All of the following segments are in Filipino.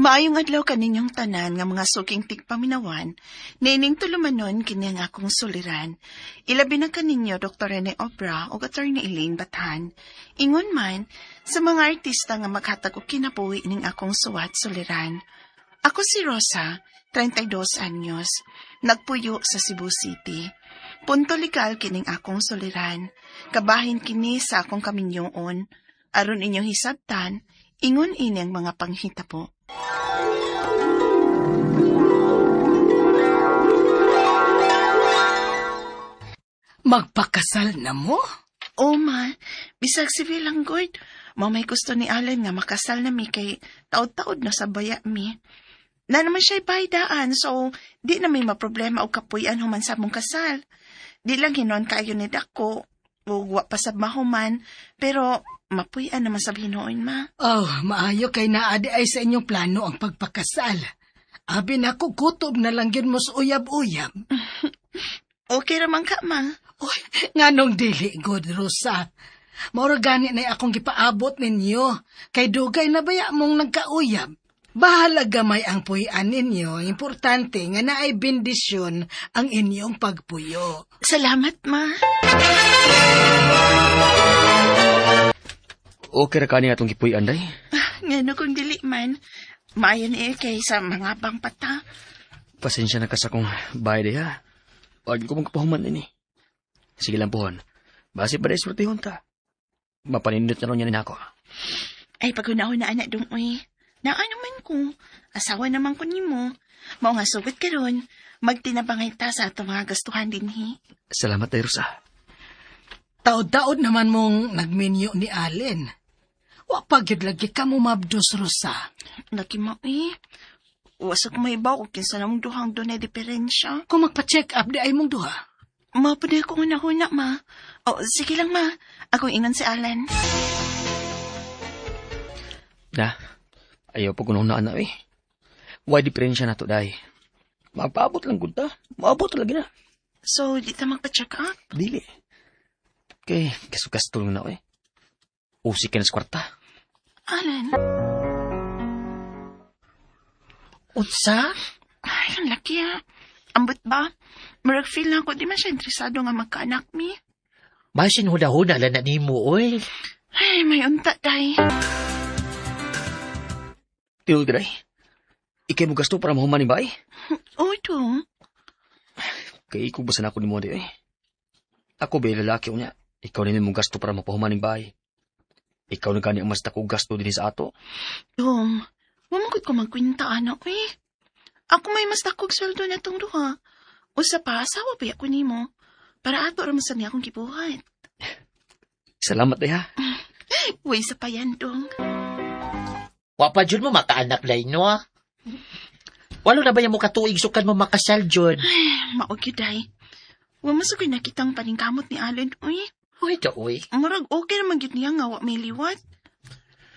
Maayong adlaw kaninyong tanan nga mga suking tigpaminawan, nining tulumanon kini nga akong suliran. Ilabi na kaninyo Dr. Rene Obra o Attorney Elaine Bathan. Ingon man, sa mga artista nga maghatag og kinabuhi ning akong suwat suliran. Ako si Rosa, 32 anyos, nagpuyo sa Cebu City. Punto legal kining akong suliran. Kabahin kini sa akong kaminyoon. Aron inyong hisabtan, ingon ini ang mga panghitabo. Magpakasal na mo? Oh, ma, bisag civil lang good. May gusto ni Allen nga makasal na mi kay taod-taod na sa baya mi. Na naman siya'y baydaan, so di na may maproblema o kapuyan human sa mong kasal. Di lang hinon kayo ni Dako, wa pa sa mahuman, pero mapuyan naman sa binoon, ma. Oh, maayo kay naadi ay sa inyong plano ang pagpakasal. Abi na ko kutob na lang yun mo sa uyab-uyab. Okay raman ka, ma. Uy, nganong dili, good, Rosa. Maura gani na akong gipaabot ninyo. Kay dugay na baya mong nagkauyab. Bahala gamay ang puyan ninyo. Importante nga na ay bendisyon ang inyong pagpuyo. Salamat, ma. Okay ra kani atong gipuy anday. Ngano kung dili man, maayon kay sa mga bang pata. Pasensya na ka sa kong bayad ha. Wag ko magpahuman ini. Sige lang pohon. Base pa dahil surtihon ta. Mapanindot na ron yan ako. Ay, pag-unahon na anak dong, uy. Naan naman ko. Asawa naman ko ni mo. Mao nga sugot ka ron. Magtinabangay ta sa atong mga gastuhan din, hi. Salamat tayo, Rosa. Taod-taod naman mong nagmenyo ni Allen. Wa pagyud lagi ka mo mabdos, Rosa. Lagi mo, eh. Wasak may ibaw kung kinsa namang duhang doon ay diferensya. Kung magpa-check up di ay mong duha. Mapaday ko una-una, ma. O, sige lang, ma. Ako ingon si Alan. Na, ayaw pa kunong na eh. Why diferensya na to, dahi? Magpaabot lang gud ta. Maabot lagi na. So, di ta magpa-check up? Dili. Kay, kasukas tulong na eh. Usik ka na sa kwarta. Alan? Unsa? Ay, ang laki, ha. Ambot ba? Marag feel na ako, di man siya interesado nga magkaanak mi. Masin huda-huda lang na ni mo, oy. Ay, may unta, day. Tiyo, Dray. Ikay mo gasto para mahuman ni bay? Oo, ito. Kay ikaw basan ako ni mo, eh. Ako ba lalaki niya? Ikaw din mo gasto para mapahuman ni bay. Ikaw na gani ang mas tako gasto din sa ato. Dong, wamagod ko magkwinta, anak, eh. Ako may mas dakog sweldo na itong duha. Usa pa, asawa pa ako ni mo. Para ato raman sa niya akong kibuhat. Salamat eh ha. Uy, sa pa yan, dong. Wapa dyan mo makaanak lay, no? Walo na ba yung katuig sukan mo makasal dyan? Maogi, day. Wamasugay na kitang paningkamot ni Allen, uy. Uy, to, uy. Marag okay naman yun niya nga wa may liwat.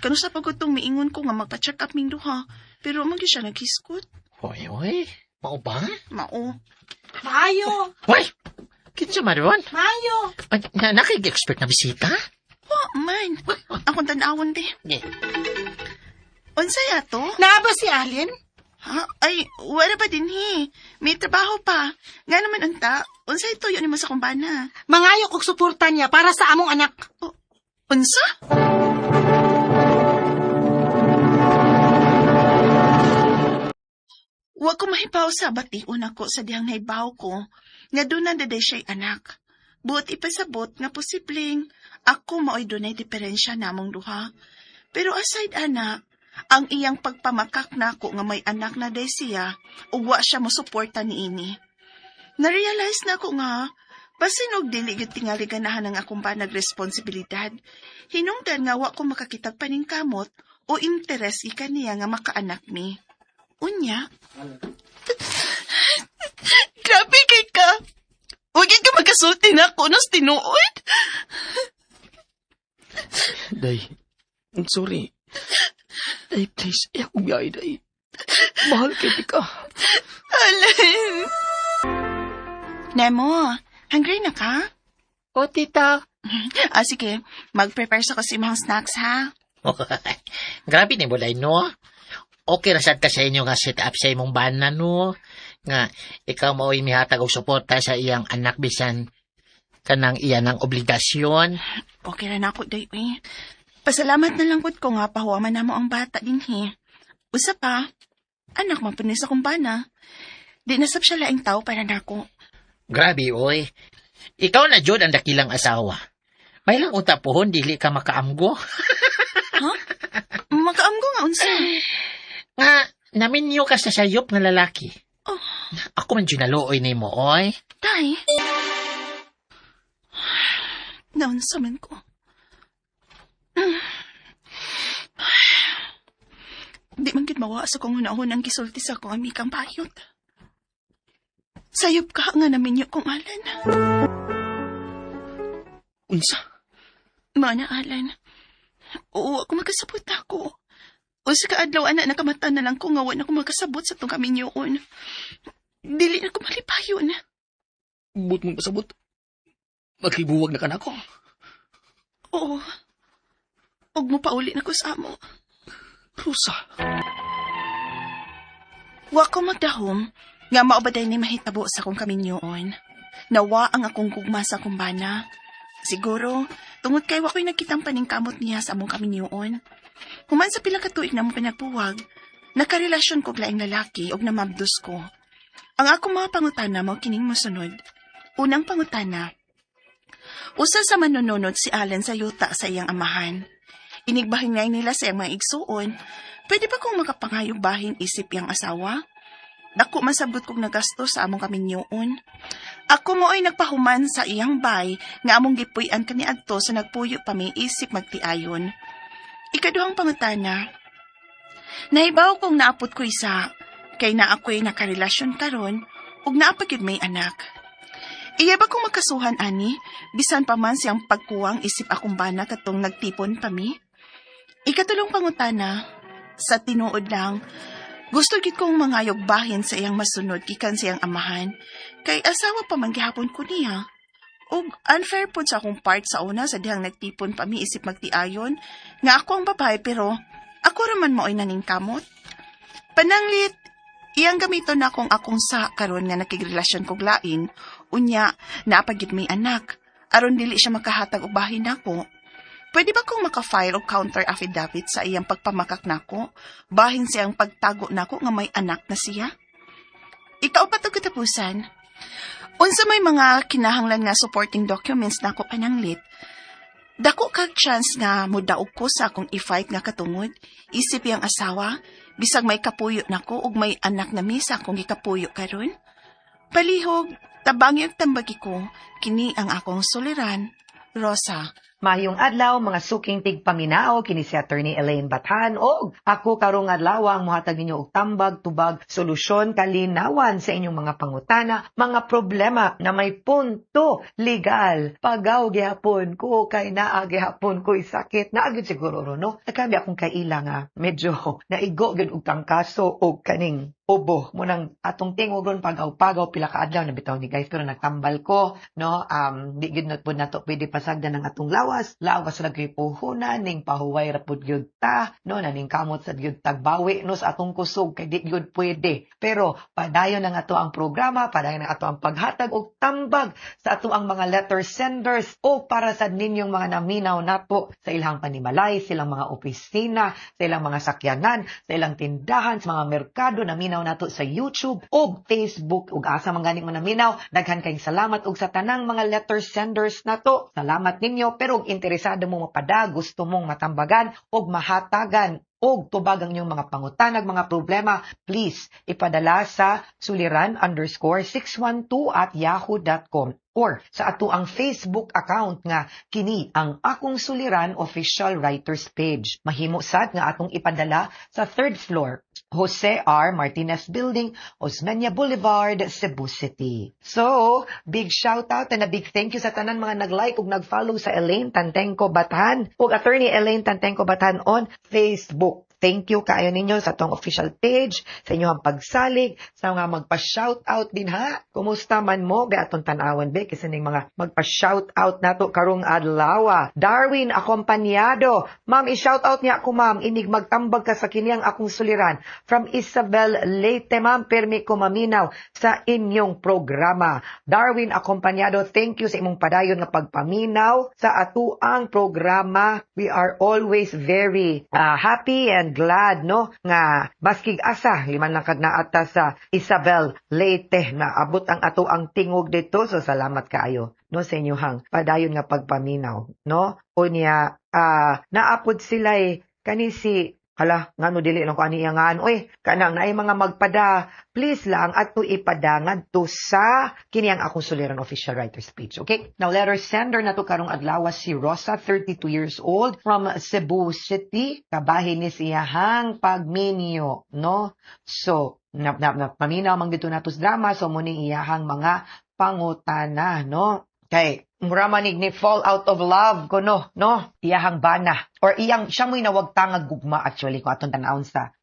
Kano sa pagutong miingon ko nga magpa-check up ming duha. Pero magi siya naghiskot. Uy. Mao ba? Mao. Mayo! Uy! Kinsa maron? Mayo! Nakig-expect na bisita? Wa man. Akong tanawon di. Yeah. Unsay ato? Naaba si Allen? Ha? Ay, wala pa din hi. May trabaho pa. Nga naman unta, unsay tuyo ni mo sa kumbana? Mangayo kog suporta niya para sa among anak. Unsa? Wa ko mahibaw sa bation ako sa diyang naibaw ko, nga doon na daday siya'y anak. Buot ipasabot nga posibleng ako mao'y doon ay diferensya namong duha. Pero aside anak, ang iyang pagpamakak na ako nga may anak na day siya, ugwa siya mo suporta ni ini. Narealize na ako nga, basinog dili gyud tingali ganahan ang akong banag responsibilidad. Hinungdan nga wa ko makakitag paningkamot o interes ika niya nga makaanak mi. Unya? Grabe kay ka! Huwag ka magkasulti na ako nos tinuod. Day, I'm sorry. Day, please, ayaw kong biyay, Day. Mahal kay ka. Alan! Nemo, hungry na ka? O, tita. Sige, mag-prepare sa kasi mga snacks, ha? Grabe ni mo, lay, no? okay ra sad ka sa inyo nga set up sa imong bana no. Nga ikaw mao'y mihatag og suporta sa iyang anak bisan kanang iyan ang obligasyon. Okay ra na ako, day, eh. Pasalamat na lang gud ko nga pahuwaman na mo ang bata din, he. Usa pa, anak mapunis akong bana. Di nasab siya laing tao para nako. Grabe oy. Ikaw na jud ang dakilang asawa. May lang utapohon dili ka makaamgo. Ha? Makaamgo nga unsa? Nga naminyo ka sa sayop nga lalaki. Oh, Ako man ginalooy nimo oy. day. Naunsa man ko. Di man gid mawa sa kong hunahon ang gisulti sa akong amikang bayot. Sayop ka nga naminyo kong Alan. Unsa? Mana Alan. Oo, ako makasabot ako. O sa kaadlaw anak nakamata na lang ko nga wala ako makasabot sa itong kaminyoon. Dili na ko malipayon. But mong pasabot. Maglibuwag na ka na ako. Oo. Huwag mo pauli na ko sa amo. Rosa. Wa ko magdahom nga maubaday ni mahitabo sa akong kaminyoon. Nawa ang akong gugma sa akong bana. Siguro, tungod kay wako'y nagkitang paningkamot niya sa among kaminyoon. Human sa pila ka tuig na mong pinagbuwag, nakarelasyon ko laing lalaki og namabdos ko. Ang akong mga pangutana mo kining mosunod. Unang pangutana, usa sa manununod si Allen sa yuta sa iyang amahan. Inigbahingay nila sa iyang mga igsuon, pwede ba kong makapangayog bahin isip iyang asawa? Dako masabot kong nagasto sa among kaminyoon. Ako mo ay nagpahuman sa iyang bay nga among gipuy-an kaniadto sa nagpuyo pa may isip magtiayon. Ikaduhang pangutana, nahibaw kong naapot ko isa, kay na ako'y nakarelasyon karon ug naapagid may anak. Iya ba kung makasuhan ani, bisan pa man siyang pagkuwang isip akong bana katong nagtipon pa mi? Ikatulong pangutana, sa tinuod lang, gusto gid kong mangayog bahin sa iyang masunod gikan sa iyang amahan, kay asawa pa man gihapon ko niya. Ug unfair pod sa akong part sa una sa dihang nagtipon pa mi isip magtiayon, nga ako ang babae pero ako raman mo ay naningkamot. Pananglit, iyang gamiton na akong sa karon nga nakigrelasyon kog lain, unya naapagid may anak, aron dili siya makahatag og bahin nako. Pwede ba kong maka-file og counter affidavit sa iyang pagpamakak nako, bahin siyang pagtago nako nga may anak na siya? Ikaw pa to katapusan. Unsa may mga kinahanglan nga supporting documents nako pananglit, dako kag chance nga mudaog ko sa akong i-fight nga katungod, isip iyang asawa, bisag may kapuyo nako ug may anak na misa akong gikapuyo karon. Palihog, tabangi ug tambagi ko, kini ang akong suliran, Rosa. Mahayong adlaw mga suking tigpaminaw kini si Attorney Elaine Bathan og ako karong adlaw ang mohatag ninyo og tambag tubag solusyon kalinawan sa inyong mga pangutana, mga problema na may punto legal. Pagaw gihapon ko kay naa gihapon ko sakit naa gyud siguro no. Nakabi akong kaila nga medyo naigo gyud og tang kaso og kaning ubo mo nang atong tingogon pagaw-pagaw pila ka adlaw na bitaw ni guys pero nagtambal ko no di gyud not pud nato pwede pasagdan ang atong lawas lagi puhunan ning pahuway ra pud gyud ta no naning kamot sa gyud tagbawi no sa atong kusog kay di gyud pwede pero padayon ang ato ang programa padayon ang ato ang paghatag og tambag sa ato ang mga letter senders o para sa ninyong mga naminaw nato sa ilang panimalay silang mga opisina sa ilang mga sakyanan sa ilang tindahan sa mga merkado naminaw nato sa YouTube o Facebook ug asa man gani man naminaw daghan kayong salamat ug sa tanang mga letter senders nato salamat ninyo pero ug interesado mo mapada gusto mong matambagan ug mahatagan og tubag ang inyong mga pangutanag mga problema please ipadala sa suliran_612@yahoo.com or sa ato ang Facebook account nga kini ang Akong Suliran Official Writers Page. Mahimo sad nga atong ipadala sa 3rd floor, Jose R. Martinez Building, Osmeña Boulevard, Cebu City. So, big shout out and a big thank you sa tanan mga nag-like ug nag-follow sa Elaine Tantengco Bathan ug Attorney Elaine Tantengco Bathan on Facebook. thank you kaayo ninyo sa atong official page, sa inyong pagsalig, sa mga magpa-shoutout din ha. Kumusta man mo? Be atong tanawan be kasi ning mga magpa-shoutout nato karong adlaw. Darwin Acompañado. Ma'am, i-shoutout niya ako ma'am. Inig magtambag ka sa kiniyang akong suliran. From Isabel Leyte, ma'am. Permi ko maminaw sa inyong programa. Darwin Acompañado, thank you sa imong padayon nga pagpaminaw sa atuang programa. We are always very happy and glad no nga maskig asa liman lang kag naata sa Isabel Leyte na abot ang atuang tingog dito. So salamat kaayo no sa inyong padayon nga pagpaminaw no. Unya naapod sila kani si hala ngano dili lang ko ani nga oy kanang naay mga magpada please lang ato ipadangan to sa kini ang akong suliran official writer's page. Okay, now letter sender na to karong adlaw si Rosa, 32 years old, from Cebu City. Kabahin ni siyahang pagminyo no. So paminaw man dito natos drama, so muni iyahang mga pangutana no. Kay mura manig ni fall out of love ko no iyahang bana or iyang siya mo'y nawagtangag gugma actually ko atong tanawon sa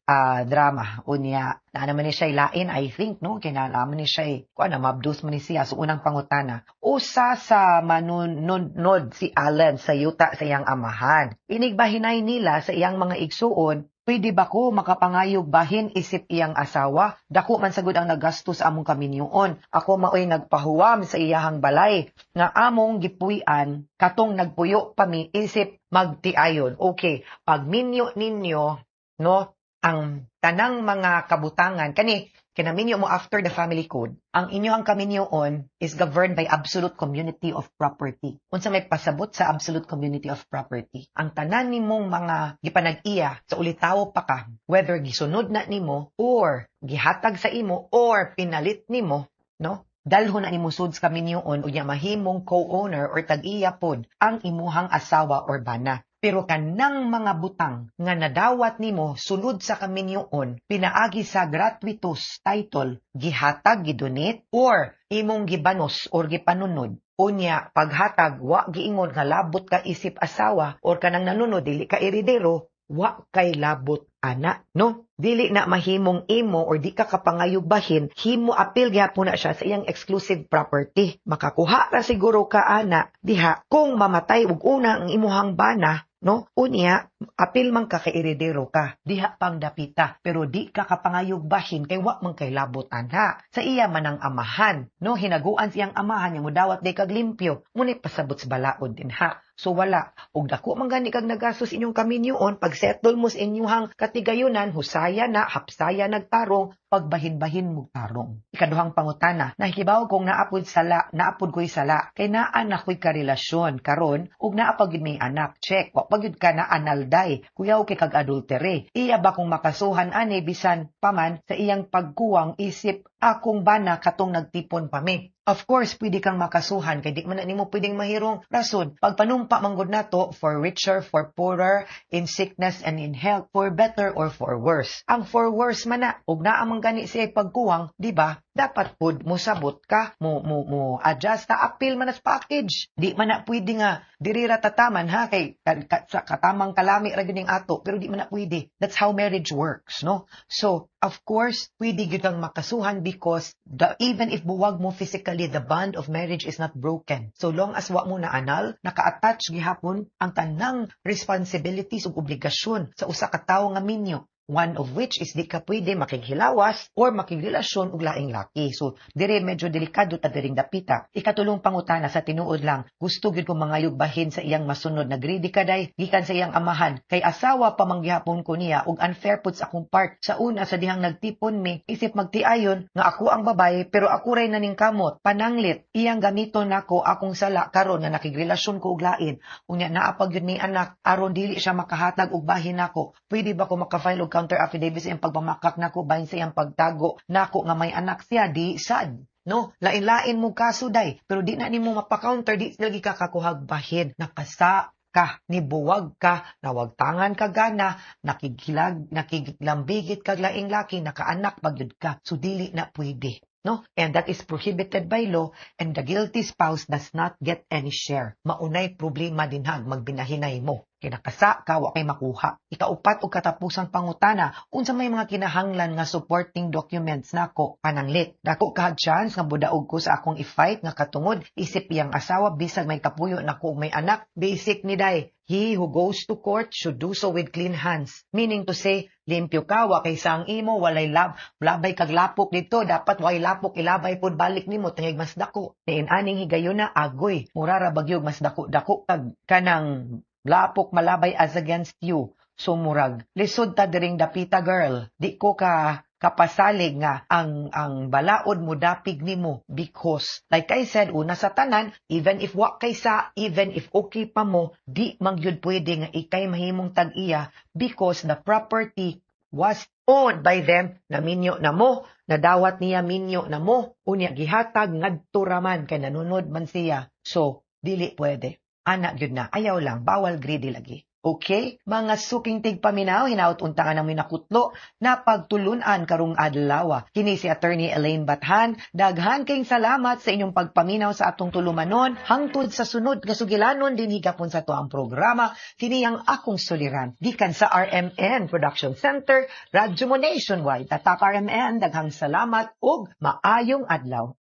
drama unya na naman ni siya lain I think no kay naalaman ni siya kuan na mabdus man ni siya so unang pangutana usa sa manunod si Alan sa yuta sa iyang amahan inigbahinay nila sa iyang mga igsuon. Pwede ba ko makapangayog bahin isip iyang asawa? Dako man sagud ang nagastos among kaminyoon. Ako maoy nagpahuwam sa iyahang balay nga among gipuy-an katong nagpuyo pami isip magtiayon. Okay, pagminyo ninyo no ang tanang mga kabutangan kani kinaminyo mo after the family code, ang inyong kaminyoon is governed by absolute community of property. Unsa may pasabot sa absolute community of property? Ang tanan nimong mga gipanag-iya sa ulitaw pa ka, whether gisunod na nimo or gihatag sa imo or pinalit nimo, no? Dalhon na nimo sud sa kaminyoon unya mahimong co-owner or tag-iya pod ang imuhang asawa or bana. Pero kanang mga butang nga nadawat nimo sulod sa kaminyoon pinaagi sa gratuitous title gihatag gidonate or imong gibanos or gipanunod unya paghatag wa giingon nga labot ka isip asawa or kanang nanunod dili ka eredero wa kay labot ana no dili na mahimong imo or di ka kapangayog bahin himo apil gyapon na siya sa iyang exclusive property makakuha ra siguro ka ana diha kung mamatay ug una ang imuhang bana no unya apil man ka kay eredero ka diha pang dapita pero di ka kapangayog bahin kay wa man kay labot anha sa iya man ang amahan no hinaguan siyang amahan nga modawat day kag limpyo muni pasabot sa balaod din ha. So wala og dako man gani kag nagastos inyong kaminyoon pag settle mo sa inyong katigayunan husaya na hapsaya nagtarong pagbahin-bahin mo tarong. Ikaduhang pangutana nahikibaw kung naapod ko'y sala kay naa na ko'y karelasyon karon ug naa pagid may anak check wa pagid ka na analday kuyaw kay kag adultery iya ba kung makasuhan ani bisan paman sa iyang pagkuwang isip akong bana katong nagtipon pa mi. Of course, pwede kang makasuhan kay di man na nimo pwedeng mahirong rason. Pagpanumpa manggod nato for richer, for poorer, in sickness and in health, for better or for worse. Ang for worse man na, ug naa man gani siya pagkuwang, di ba? Dapat pud mo sabot ka, mo adjust ta appeal man as package. Di man na pwede nga diri ra tataman ha kay sa katamang kalami ra gyud ato, pero di man na pwede. That's how marriage works, no? So, of course, pwede gyud kang makasuhan because even if buwag mo physically, the bond of marriage is not broken. So long as wa mo na anal, naka-attach gihapon ang tanang responsibilities ug obligasyon sa usa ka tawo nga minyo. One of which is di ka pwede makighilawas or makigrelasyon ug laing laki. So, dire medyo delikado ta diring dapita. Ikatulong pangutana sa tinuod lang, gusto gyud ko mangayog bahin sa iyang masunod na greedy kaday gikan sa iyang amahan. Kay asawa pa manggihapon ko niya ug unfair pud sa akong part. Sa una sa dihang nagtipon mi, isip magtiayon nga ako ang babae pero ako ray naning kamot. Pananglit, iyang gamiton nako akong sala karon nga nakigrelasyon ko ug lain. Unya naa pa gyud ni anak aron dili siya makahatag og bahin nako. Pwede ba ko makafile og counter affidavit sa iyang pagpamakak nako bahin sa iyang pagtago nako nga may anak siya di sad no lain-lain mo kaso day pero di na nimo mapa-counter di lagi ka kakuhag bahin nakasa ka nibuwag ka nawagtangan ka gana nakiglambigit kag laing laki nakaanak pagyud ka so dili na pwede. No? And that is prohibited by law and the guilty spouse does not get any share. Maunay problema din hag magbinahinay mo. Kinakasa ka wa kay makuha. Ikaupat og katapusang pangutana, unsa may mga kinahanglan nga supporting documents nako pananglit. Dako ka chance nga budaog ko sa akong i-fight nga katungod isip iyang asawa bisag may kapuyo nako og may anak. Basic ni day. He who goes to court should do so with clean hands. Meaning to say, limpyo ka, wa kay sang imo, walay labay kag lapok dito, dapat way lapok ilabay pod balik nimo tungig mas dako. Niin aning higayuna agoy, murara bagyog mas dako kag kanang lapok malabay as against you. So murag, lisod ta diring dapita girl. Di ko ka kapasalig nga ang balaod mo dapig nimo because like I said una sa tanan, even if wa kaysa, even if okay pa mo, di mangyud pwede nga ikay mahimong tag-iya because the property was owned by them. Naminyo na mo, nadawat niya minyo na mo, unya gihatag ngadto raman kay nanunod man siya. So dili pwede. Anak yun na, ayaw lang, bawal greedy lagi. Okay? Mga suking tigpaminaw, hinaut untangan ng minakutlo na pagtulunan karong adlaw. Kini si Attorney Elaine Bathan. Daghan kayong salamat sa inyong pagpaminaw sa atong tulumanon. Hangtod sa sunod nga sugilanon din higapon sa to ang programa. Kini ang akong suliran. Gikan sa RMN Production Center, Radyo mo Nationwide. Tatak RMN, daghang salamat ug maayong adlaw.